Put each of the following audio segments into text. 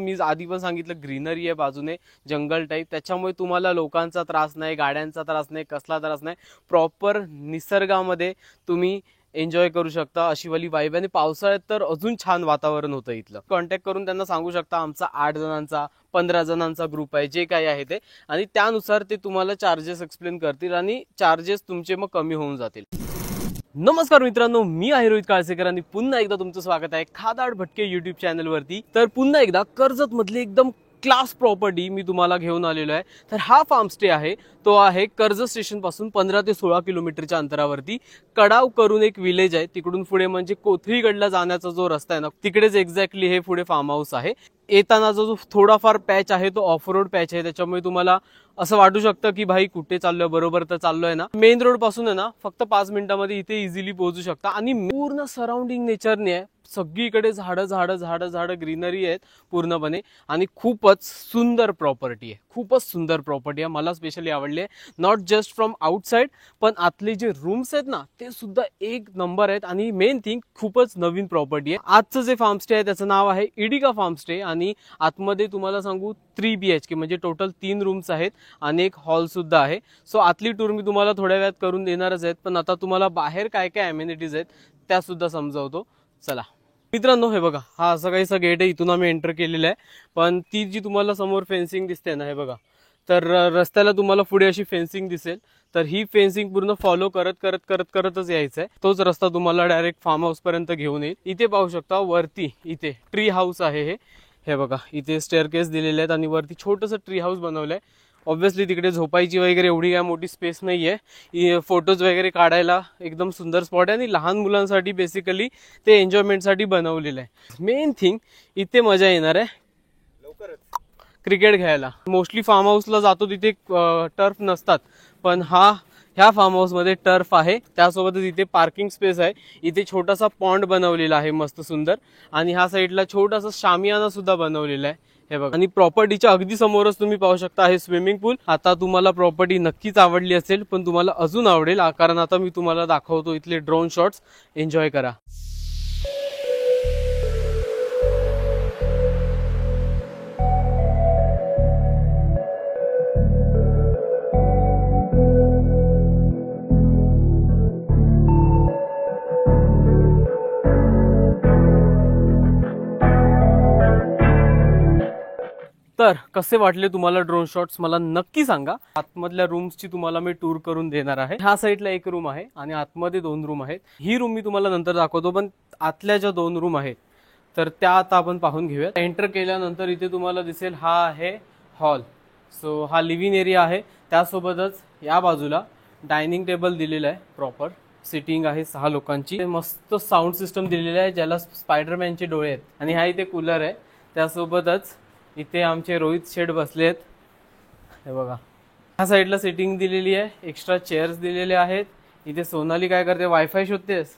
मी आधी पण सांगितलं ग्रीनरी आहे बाजूने, जंगल टाईप, त्याच्यामुळे तुम्हाला लोकांचा त्रास नाही, गाड्यांचा त्रास नाही, कसला त्रास नाही. प्रॉपर निसर्गामध्ये तुम्ही एन्जॉय करू शकता अशी वाली वाईब. आणि पावसाळ्यात तर अजून छान वातावरण होतं इथलं. कॉन्टॅक्ट करून त्यांना सांगू शकता आमचा 8 जणांचा 15 जणांचा ग्रुप आहे, जे काही आहे ते, आणि त्यानुसार ते तुम्हाला चार्जेस एक्सप्लेन करतील आणि चार्जेस तुमचे मग कमी होऊन जातील. नमस्कार मित्रांनो, मी आहे रोहित काळसेकर आणि पुन्हा एकदा तुमचं स्वागत आहे खादाड भटके यूट्यूब चॅनलवरती. तर पुन्हा एकदा कर्जत मधली एकदम क्लास प्रॉपर्टी मी तुम्हाला घेऊन आलेलो आहे. तर हा फार्म स्टे आहे तो आहे कर्जत स्टेशन पासून 15 ते 16 किलोमीटरच्या अंतरावरती. कडाव करून एक विलेज आहे, तिकडून पुढे म्हणजे कोथळीगडला जाण्याचा जो रस्ता आहे ना, तिकडेच एक्झॅक्टली हे पुढे फार्म हाऊस आहे. येताना जो थोडाफार पॅच आहे तो ऑफ रोड पॅच आहे, त्याच्यामुळे तुम्हाला असं वाटू शकतं की भाई कुठे चाललोय, बरोबर तर चाललोय ना. मेन रोड पासून आहे ना फक्त 5 मिनिटांमध्ये इथे इझिली पोहोचू शकता. आणि पूर्ण सराउंडिंग नेचरने आहे, सगळीकडे झाडं झाडं झाडं झाडं ग्रीनरी आहेत पूर्णपणे. आणि खूपच सुंदर प्रॉपर्टी आहे, खूपच सुंदर प्रॉपर्टी आहे. मला स्पेशली आवडली आहे, नॉट जस्ट फ्रॉम आउटसाइड, पण आतले जे रूम्स आहेत ना ते सुद्धा एक नंबर आहेत. आणि मेन थिंग खूपच नवीन प्रॉपर्टी आहे. आजचं जे फार्म स्टे आहे त्याचं नाव आहे इडिका फार्म स्टे. आणि आतमध्ये तुम्हाला सांगू 3 BHK म्हणजे टोटल 3 रूम्स आहेत आणि एक हॉल सुद्धा आहे. सो आतली टूर मी तुम्हाला थोड्या वेळात करून देणारच आहेत, पण आता तुम्हाला बाहेर काय काय अमेनिटीज आहेत त्या सुद्धा समजावतो. चला मित्रांनो, हे बघा, हा असं काहीसा गेट आहे, इथून आम्ही एंटर केलेलं आहे. पण ती जी तुम्हाला समोर फेन्सिंग दिसते ना, हे बघा, तर रस्त्याला तुम्हाला पुढे अशी फेन्सिंग दिसेल. तर ही फेन्सिंग पूर्ण फॉलो करतच यायचं आहे. तोच रस्ता तुम्हाला डायरेक्ट फार्म हाऊस पर्यंत घेऊन येईल. इथे पाहू शकता वरती इथे ट्री हाऊस आहे. हे बघा, इथे स्टेअरकेस दिलेले आहेत आणि वरती छोटंसं ट्री हाऊस बनवलंय. ऑब्व्हियसली तिकडे झोपायची वगैरे एवढी काय मोठी स्पेस नाहीये. फोटोज वगैरे काढायला एकदम सुंदर स्पॉट आहे आणि लहान मुलांसाठी बेसिकली ते एन्जॉयमेंटसाठी बनवलेलं आहे. मेन थिंग इथे मजा येणार आहे लवकरच क्रिकेट खेळायला. मोस्टली फार्म हाऊसला जातो तिथे टर्फ नसतात, पण ह्या फार्म हाऊस मध्ये टर्फ आहे. त्यासोबतच इथे पार्किंग स्पेस आहे. इथे छोटासा पॉन्ड बनवलेला आहे मस्त सुंदर. आणि ह्या साईडला छोटासा शामियाना सुद्धा बनवलेला आहे. हे बघा, आणि प्रॉपर्टीच्या अगदी समोरच तुम्ही पाहू शकता आहे स्विमिंग पूल. आता तुम्हाला प्रॉपर्टी नक्कीच आवडली असेल, पण तुम्हाला अजून आवडेल कारण आता मी तुम्हाला दाखवतो इथले ड्रोन शॉट्स. एन्जॉय करा. तर कसे वाटले तुम्हाला ड्रोन शॉट्स मला नक्की सांगा. आतमधल्या रूम्सची तुम्हाला मी टूर करून देणार आहे. ह्या साईडला एक रूम आहे आणि आतमध्ये 2 रूम आहेत. ही रूम मी तुम्हाला नंतर दाखवतो, पण आतल्या ज्या 2 रूम आहेत तर त्या आता आपण पाहून घेऊया. एंटर केल्यानंतर इथे तुम्हाला दिसेल हा आहे हॉल. सो हा लिव्हिंग एरिया आहे. त्यासोबतच या बाजूला डायनिंग टेबल दिलेला आहे, प्रॉपर सिटिंग आहे 6 लोकांची. मस्त साऊंड सिस्टम दिलेली आहे ज्याला स्पायडरमॅनचे डोळे आहेत. आणि हा इथे कूलर आहे. त्यासोबतच इथे आमचे रोहित शेठ बसले आहेत. हे बघा, ह्या साईडला सिटिंग दिलेली आहे, एक्स्ट्रा चेअर्स दिलेले आहेत. इथे सोनाली काय करते, वायफाय शोधतेस.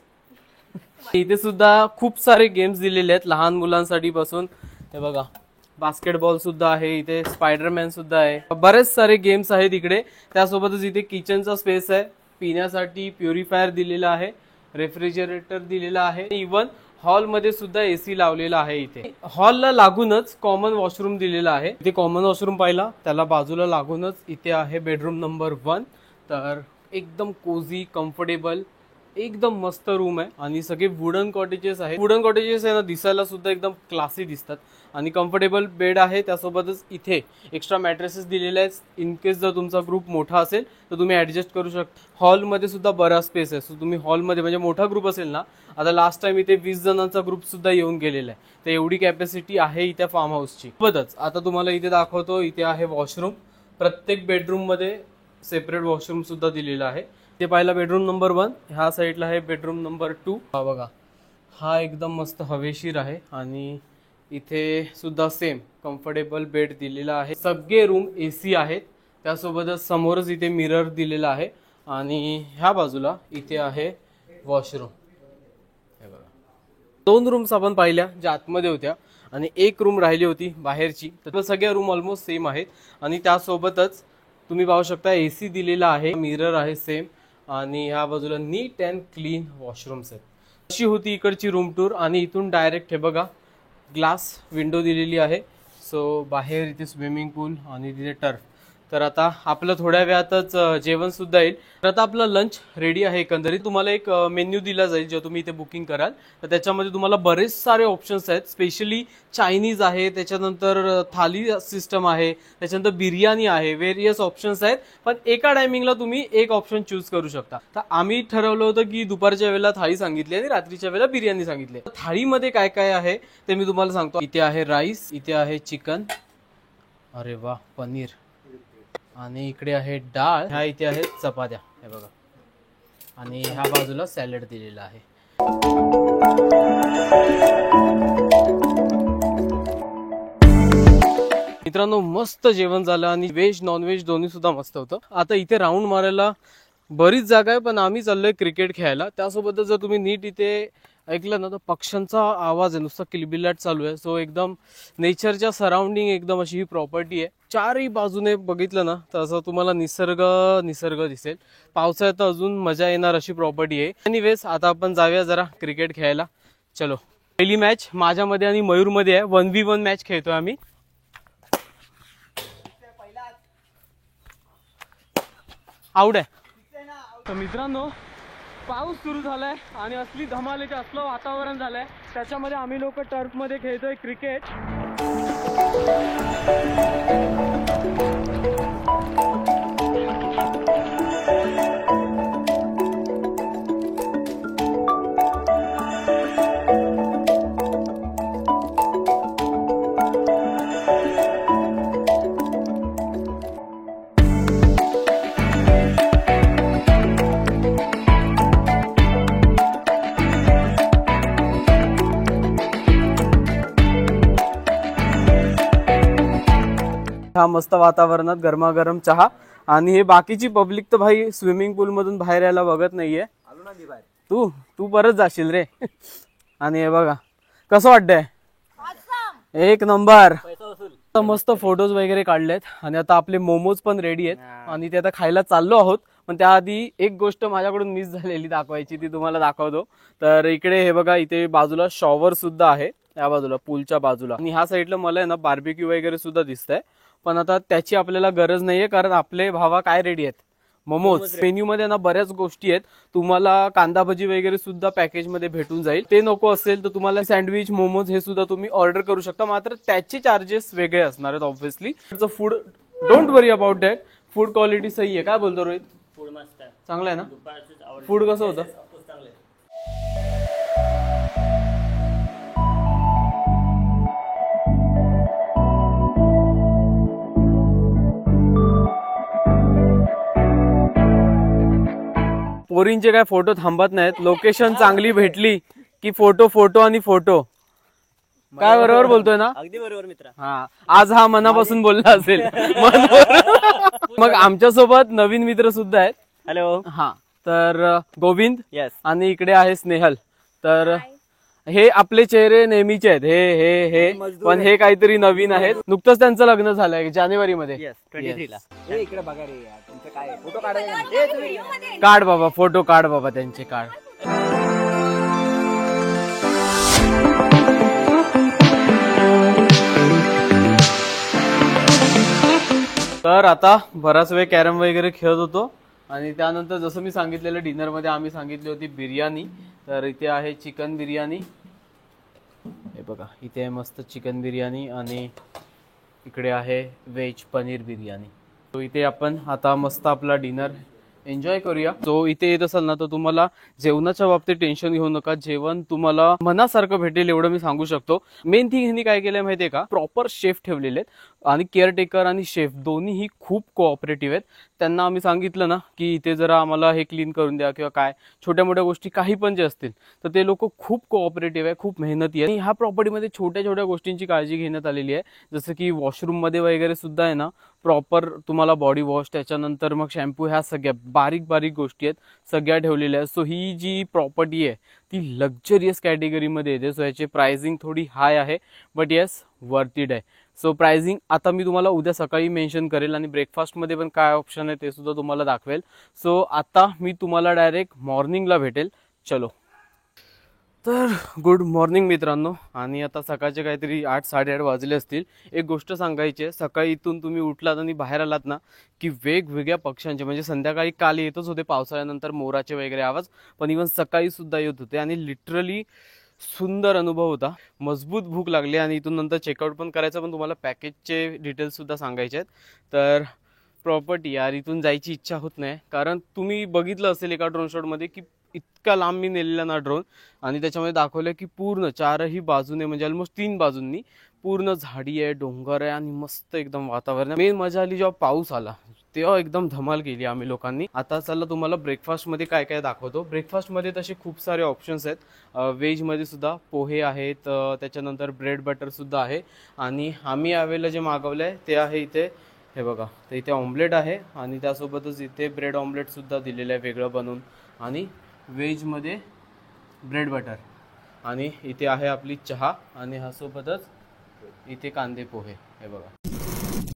इथे सुद्धा खूप सारे गेम्स दिलेले आहेत लहान मुलांसाठी पासून. हे बघा, बास्केटबॉल सुद्धा आहे, इथे स्पायडरमॅन सुद्धा आहे, बरेच सारे गेम्स आहेत इकडे. त्यासोबतच इथे किचनचा स्पेस आहे, पिण्यासाठी प्युरिफायर दिलेला आहे, रेफ्रिजरेटर दिलेला आहे. इवन हॉलमध्ये सुद्धा AC लावलेला आहे. इथे हॉलला लागूनच कॉमन वॉशरूम दिलेला आहे. इथे कॉमन वॉशरूम पाहिला, त्याला बाजूला लागूनच इथे आहे बेडरूम नंबर 1. तर एकदम कोझी, कम्फर्टेबल, एकदम मस्त रूम आहे. आणि सगळे वुडन कॉटेजेस आहेत. वुडन कॉटेजेस आहे ना, दिसायला सुद्धा एकदम क्लासी दिसतात. आणि कम्फर्टेबल बेड आहे. त्यासोबतच इथे एक्स्ट्रा मॅट्रेसेस दिलेले आहेत. इन केस जर तुमचा ग्रुप मोठा असेल तर तुम्ही ऍडजस्ट करू शकता. हॉलमध्ये सुद्धा बराच स्पेस आहे. सो तुम्ही हॉलमध्ये म्हणजे मोठा ग्रुप असेल ना, आता लास्ट टाइम इथे 20 जणांचा ग्रुप सुद्धा येऊन गेलेला आहे. तर एवढी कॅपॅसिटी आहे इथे फार्म हाऊसची. सोबतच आता तुम्हाला इथे दाखवतो, इथे आहे वॉशरूम. प्रत्येक बेडरूम मध्ये सेपरेट वॉशरूम सुद्धा दिलेला आहे. ते पाहिला बेडरूम नंबर 1. ह्या साईडला आहे बेडरूम नंबर 2. हा बघा, हा एकदम मस्त हवेशीर आहे. आणि इथे सुद्धा सेम कम्फर्टेबल बेड दिलेला आहे. सगळे रूम AC आहेत. त्यासोबतच समोरच इथे मिरर दिलेला आहे. आणि ह्या बाजूला इथे आहे वॉशरूम. हे बघा, 2 रूम्स आपण पाहिल्या ज्या आतमध्ये होत्या आणि एक रूम राहिली होती बाहेरची. तर सगळ्या रूम ऑलमोस्ट सेम आहेत. आणि त्यासोबतच तुम्ही पाहू शकता AC दिलेला आहे, मिरर आहे सेम. आणि ह्या बाजूला नीट अँड क्लीन वॉशरूम्स आहेत. अशी होती इकडची रूम टूर. आणि इथून डायरेक्ट हे बघा, ग्लास विंडो दिलेली आहे. सो बाहेर इथे स्विमिंग पूल आणि तिथे टर्फ. तर आता आपलं थोड्या वेळातच जेवण सुद्धा येईल. तर आता आपलं लंच रेडी आहे. एकंदरीत तुम्हाला एक मेन्यू दिला जाईल जे तुम्ही इथे बुकिंग कराल. तर त्याच्यामध्ये तुम्हाला बरेच सारे ऑप्शन्स आहेत. स्पेशली चायनीज आहे, त्याच्यानंतर थाली सिस्टम आहे, त्याच्यानंतर बिर्याणी आहे, व्हेरियस ऑप्शन्स आहेत. पण एका टायमिंगला तुम्ही एक ऑप्शन चूज करू शकता. तर आम्ही ठरवलं होतं की दुपारच्या वेळेला थाळी सांगितली आणि रात्रीच्या वेळेला बिर्याणी सांगितली. थाळीमध्ये काय काय आहे ते मी तुम्हाला सांगतो. इथे आहे राईस, इथे आहे चिकन, अरे वा, पनीर, आणि इकडे आहे डाळ, ह्या इथे आहेत चपात्या, हे बघा, आणि ह्या बाजूला सॅलड दिलेला आहे. मित्रांनो, मस्त जेवण झालं आणि व्हेज नॉनव्हेज दोन्ही सुद्धा मस्त होतं. आता इथे राऊंड मारायला बरीच जागा आहे, पण आम्ही चाललोय क्रिकेट खेळायला. त्यासोबतच जर तुम्ही नीट इथे ऐकलं ना तर पक्ष्यांचा आवाज आहे, नुसता किलबिलाट चालू आहे. सो एकदम नेचरच्या सराउंडिंग एकदम अशी ही प्रॉपर्टी आहे. चारही बाजूने बघितलं ना तर असं तुम्हाला निसर्ग दिसेल. पावसाळ्यात अजून मजा येणार अशी प्रॉपर्टी आहे. एनिवेज, आता आपण जाऊया जरा क्रिकेट खेळायला. चलो. पहिली मॅच माझ्यामध्ये आणि मयूरमध्ये आहे. 1v1 मॅच खेळतोय आम्ही. आउट आहे. तर मित्रांनो, पाऊस सुरू झालाय आणि असली धमालीचे असलं वातावरण झालंय. त्याच्यामध्ये आम्ही लोक टर्फ मध्ये खेळतोय क्रिकेट. हा मस्त वातावरणात गरमागरम चहा, आणि हे बाकीची पब्लिक तर भाई स्विमिंग पूल मधून बाहेर यायला बघत नाहीये. तू परत जाशील रे. आणि हे बघा कसं वाटतंय, एक नंबर. मस्त फोटोज वगैरे काढलेत आणि आता आपले मोमोज पण रेडी आहेत आणि ते आता खायला चाललो आहोत. पण त्याआधी एक गोष्ट माझ्याकडून मिस झालेली दाखवायची, ती तुम्हाला दाखवतो. तर इकडे हे बघा, इथे बाजूला शॉवर सुद्धा आहे, या बाजूला पूलच्या बाजूला. आणि ह्या साईडला मला आहे ना बार्बिक्यू वगैरे सुद्धा दिसतंय. पण आता त्याची आपल्याला गरज नाहीये, कारण आपले भावा काय रेडी आहेत, मोमोज. मेन्यू मध्ये ना बऱ्याच गोष्टी आहेत. तुम्हाला कांदा भजी वगैरे सुद्धा पॅकेज मध्ये भेटून जाईल. ते नको असेल तर तुम्हाला सँडविच, मोमोज हे सुद्धा तुम्ही ऑर्डर करू शकता. मात्र त्याचे चार्जेस वेगळे असणार आहेत obviously. Food, don't worry about that. Food quality सही आहे. काय बोलतो रोहित? फूड मस्त आहे, चांगलं आहे ना? फूड कसं होतं? पोरींचे काय फोटो थांबत नाहीत. लोकेशन चांगली भेटली की फोटो आणि फोटो. काय बरोबर बोलतोय ना? अगदी बरोबर मित्र. हा, आज हा मनापासून बोलला असेल. मग आमच्या सोबत नवीन मित्र सुद्धा आहेत. हॅलो. हा, तर गोविंद, येस, आणि इकडे आहे स्नेहल. तर हे आपले चेहरे नेहमीचे आहेत. हे पण हे काहीतरी नवीन आहेत. नुकतंच त्यांचं लग्न झालंय जानेवारी मध्ये. 23 ला. इकडे बघा रे, तुमचं काय फोटो काढ बाबा, फोटो काढ बाबा, त्यांचे काढ. तर आता बराच वेळ कॅरम वगैरे खेळत होतो आणि त्यानंतर जसं मी सांगितलेलं डिनरमध्ये आम्ही सांगितली होती बिर्याणी. तर इथे आहे चिकन बिर्याणी, हे बघा इथे आहे मस्त चिकन बिर्याणी, आणि इकडे आहे व्हेज पनीर बिर्याणी. तो इथे आपण आता मस्त आपला डिनर एन्जॉय करूया. तो इथे येत असाल ना तर तुम्हाला जेवणाच्या बाबतीत टेन्शन घेऊ नका. जेवण तुम्हाला मनासारखं भेटेल एवढं मी सांगू शकतो. मेन थिंग ह्यांनी काय केलंय माहितीये का, प्रॉपर शेफ ठेवलेले आहेत आणि केअरटेकर आणि शेफ दोन्हीही खूप कोऑपरेटिव्ह आहेत. त्यांना आम्ही सांगितलं ना की इथे जरा आम्हाला हे क्लीन करून द्या किंवा काय छोट्या मोठ्या गोष्टी काही पण जे असतील तर ते लोक खूप कोऑपरेटिव्ह आहे, खूप मेहनती आहे. आणि ह्या प्रॉपर्टीमध्ये छोट्या छोट्या गोष्टींची काळजी घेण्यात आलेली आहे. जसं की वॉशरूम मध्ये वगैरे सुद्धा आहे ना प्रॉपर तुम्हाला बॉडी वॉश, त्याच्यानंतर मग शॅम्पू, ह्या सगळ्या बारीक बारीक गोष्टी आहेत सगळ्या ठेवलेल्या आहेत. सो ही जी प्रॉपर्टी आहे ती लक्झरियस कॅटेगरीमध्ये येते. सो याची प्राइसिंग थोडी हाय आहे, बट येस वर्थ इट आहे. सो प्राइसिंग आता मी तुम्हाला उद्या सकाळी मेन्शन करेल आणि ब्रेकफास्टमध्ये पण काय ऑप्शन आहे ते सुद्धा तुम्हाला दाखवेल. सो आता मी तुम्हाला डायरेक्ट मॉर्निंगला भेटेल. चलो. तर गुड मॉर्निंग मित्रांनो. आणि आता सकाळचे काहीतरी 8-8:30 वाजले असतील. एक गोष्ट सांगायची आहे, सकाळी इथून तुम्ही उठलात आणि बाहेर आलात ना की वेगवेगळ्या पक्ष्यांचे म्हणजे संध्याकाळी काल येतच होते पावसाळ्यानंतर मोराचे वगैरे आवाज, पण इव्हन सकाळी सुद्धा येत होते आणि लिटरली सुंदर अनुभव होता. मजबूत भूक लागली आणि इथून नंतर चेकआउट पण करायचं, पण तुम्हाला पॅकेजचे डिटेल्स सुद्धा सांगायचे आहेत. तर प्रॉपर्टी यार इथून जायची इच्छा होत नाही, कारण तुम्ही बघितलं असेल एका ड्रोन शॉटमध्ये की इतका लांब मी नेलेला ना ड्रोन, आणि त्याच्यामध्ये दाखवलं की पूर्ण चारही बाजूने म्हणजे ऑलमोस्ट 3 बाजूंनी पूर्ण झाडी आहे, डोंगर आहे आणि मस्त एकदम वातावरण आहे. मेन मजा आली जेव्हा पाऊस आला, तेव्हा एकदम धमाल केली आम्ही लोकांनी. आता चला तुम्हाला ब्रेकफास्टमध्ये काय काय दाखवतो. ब्रेकफास्टमध्ये तसे खूप सारे ऑप्शन्स आहेत. व्हेजमध्ये सुद्धा पोहे आहेत, त्याच्यानंतर ब्रेड बटर सुद्धा आहे. आणि आम्ही यावेळेला जे मागवलं आहे ते आहे इथे, हे बघा, तर इथे ऑमलेट आहे आणि त्यासोबतच इथे ब्रेड ऑमलेट सुद्धा दिलेलं आहे वेगळं बनवून. आणि व्हेजमध्ये ब्रेड बटर आणि इथे आहे आपली चहा आणि ह्यासोबतच इथे कांदे पोहे. हे बघा,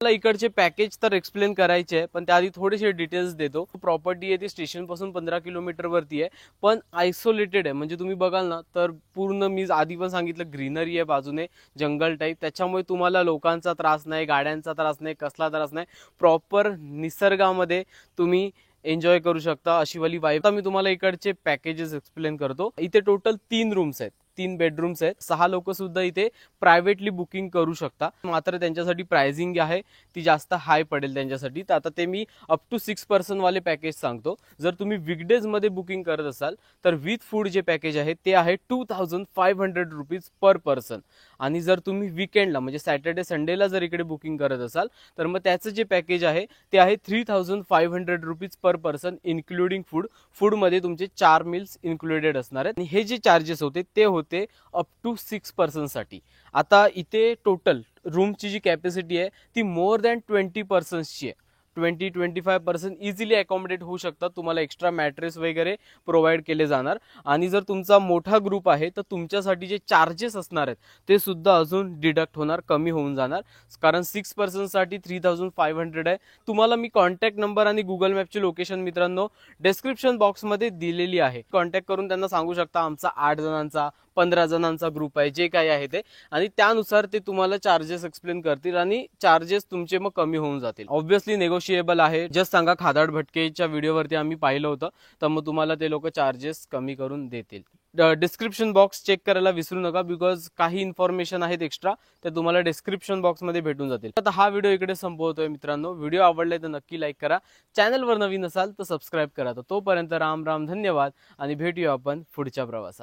मला इकडचे पॅकेज तर एक्सप्लेन करायचे आहे, पण त्याआधी थोडेसे डिटेल्स देतो. प्रॉपर्टी आहे ती स्टेशनपासून 15 किलोमीटरवरती आहे, पण आयसोलेटेड आहे. म्हणजे तुम्ही बघाल ना तर पूर्ण, मी आधी पण सांगितलं, ग्रीनरी आहे बाजूने, जंगल टाईप. त्याच्यामुळे तुम्हाला लोकांचा त्रास नाही, गाड्यांचा त्रास नाही, कसला त्रास नाही. प्रॉपर निसर्गामध्ये तुम्ही एन्जॉय करू शकता अशी वाली वाईब. आता मी तुम्हाला इकडचे पॅकेजेस एक्सप्लेन करतो. इथे टोटल 3 रूम्स आहेत, 3 बेडरूम्स आहेत. 6 लोक सुद्धा इथे प्रायव्हेटली बुकिंग करू शकता. मात्र त्यांच्यासाठी प्राइसिंग आहे ती जास्त हाय पडेल त्यांच्यासाठी. तर आता ते मी अप टू 6 पर्सन वाले पॅकेज सांगतो. जर तुम्ही वीकडेज मध्ये बुकिंग करत असाल तर विथ फूड जे पॅकेज आहे ते आहे 2500 रुपीज पर पर्सन. आणि जर तुम्ही वीकेंडला म्हणजे सॅटर्डे संडेला जर इकडे बुकिंग करत असाल तर मग त्याचं जे पॅकेज आहे ते आहे 3500 rupees per person including food. फूडमध्ये तुमचे 4 मील्स इन्क्लुडेड असणार आहेत. आणि हे जे चार्जेस होते ते होते अप टू 6 पर्सनसाठी. आता इथे टोटल रूमची जी कॅपॅसिटी आहे ती मोर दॅन 20 पर्सन्सची आहे. 20-25 पर्सन इझिली अकॉमोडेट होऊ शकतात. तुम्हाला एक्स्ट्रा मॅट्रेस वगैरे प्रोव्हाइड केले जाणार. आणि जर तुमचा मोठा ग्रुप आहे तर तुमच्यासाठी जे चार्जेस असणार आहेत ते सुद्धा अजून डिडक्ट होणार, कमी होऊन जाणार. कारण 6 पर्सनसाठी 3500 आहे. तुम्हाला मी कॉन्टॅक्ट नंबर आणि गुगल मॅपची लोकेशन मित्रांनो डिस्क्रिप्शन बॉक्समध्ये दिलेली आहे. कॉन्टॅक्ट करून त्यांना सांगू शकता आमचा 8 जणांचा 15 जणांचा ग्रुप आहे, जे काही आहे ते, आणि त्यानुसार ते तुम्हाला चार्जेस एक्सप्लेन करतील आणि चार्जेस तुमचे मग कमी होऊन जातील. ऑब्व्हियसली नेगोशिएबल आहे. जस्ट सांगा खादाड भटकेच्या व्हिडिओवरती आम्ही पाहिलं होतं, तर मग तुम्हाला ते लोक चार्जेस कमी करून देतील. डिस्क्रिप्शन बॉक्स चेक करायला विसरू नका, बिकॉज काही इन्फॉर्मेशन आहेत एक्स्ट्रा ते तुम्हाला डिस्क्रिप्शन बॉक्समध्ये भेटून जातील. आता हा व्हिडिओ इकडे संपवतोय मित्रांनो. व्हिडिओ आवडलाय तर नक्की लाईक करा, चॅनलवर नवीन असाल तर सबस्क्राईब करा. तर तोपर्यंत राम राम, धन्यवाद आणि भेटूया आपण पुढच्या प्रवासात.